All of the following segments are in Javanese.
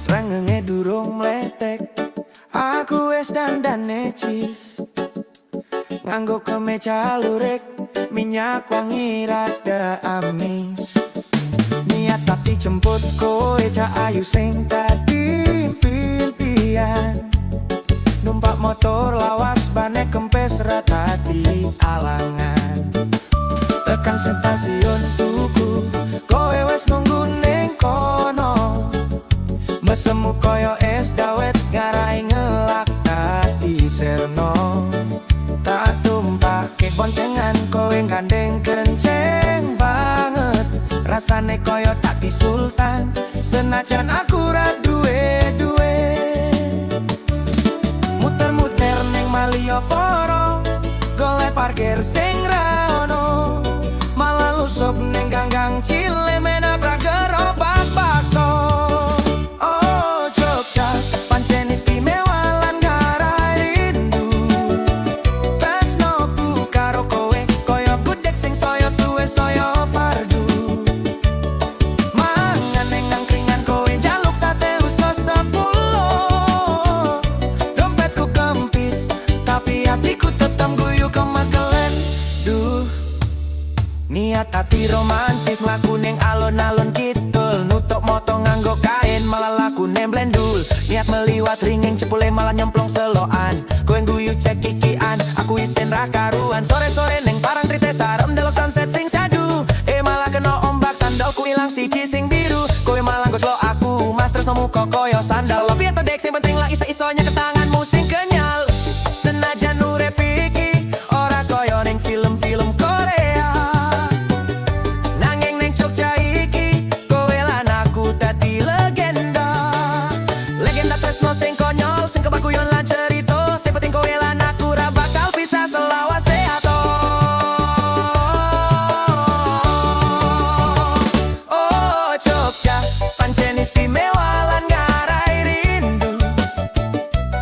Srengenge durung mletek, aku wis dandan necis. Nganggo kemeja lurik, minyak wangi rada amis. Niat tapi jemput kowe cah ayu sing tadi impian. Numpak motor lawas bane kempes ratati alangan. Tekan stasiun tuku, kowe wis nunggu ning kono. Mesemu koyo es dawet ngarai ngelak tati serno. Tak tumpake boncengan kowe gandeng kenceng banget. Rasane koyo tati sultan, senajan aku ra duwe. Muter-muter ning Malioboro, golek parkir sing ra ono. Malah lusup ning ganggang Cile menabrak gerobak bakso. Oh Jogja, pancen istimewa lan garai rindu. Tresnoku karo kowe, koyo gudeg sing soyo suwe soyo fardu. Mangan ning angkringan kowe jaluk sate usus 10. Dompetku kempis, tapi hatiku tetap guyu ke Makelen. Duh, niat hati romantis mlaku ning alun-alun kidul. Nutuk moto nganggo kain malah laku nemblendul. Niat meliwat ringing cepule malah nyemplung seloan. Kowe guyu cek kikian, aku isen ra karuan. Sore-sore ning Parangtrite sarem delok sunset sing sadu. Malah kena ombak sandalku ilang siji sing biru. Kowe malah goslo aku, mas tresnomu kok koyo sandal. Lopi atau dek sing penting lah iso-isonya ke tanganmu sing kenyal. Senajan urip iki ora koyo ning film-film Korea. Nanging ning Jogja iki kowe lan aku dadi legenda. Legenda tresno sing konyol, sing kebaguyon lan cerita. Sing penting kowe lan aku ra bakal bisa selawase ato. Oh Jogja, pancen istimewa lan garai rindu.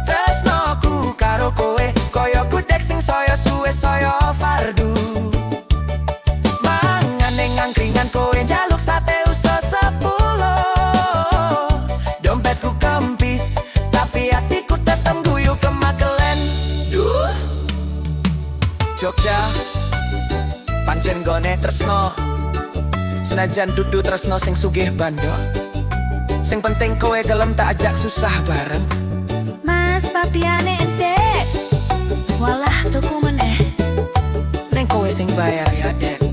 Tresnoku karo kowe koyo gudeg sing soyo suwe soyo fardu. Mangan ning angkringan kowe jaluk sate usus 10. Dompetku kempis, tapi hatiku tetep guyu ke Makelen. Duh, Jogja, pancen gone tresno. Senajan dudu tresno sing sugih bando. Sing penting kowe gelem tak ajak susah bareng. Mas papiane dek, walah tuku meneh. Neng kowe sing bayar ya dek.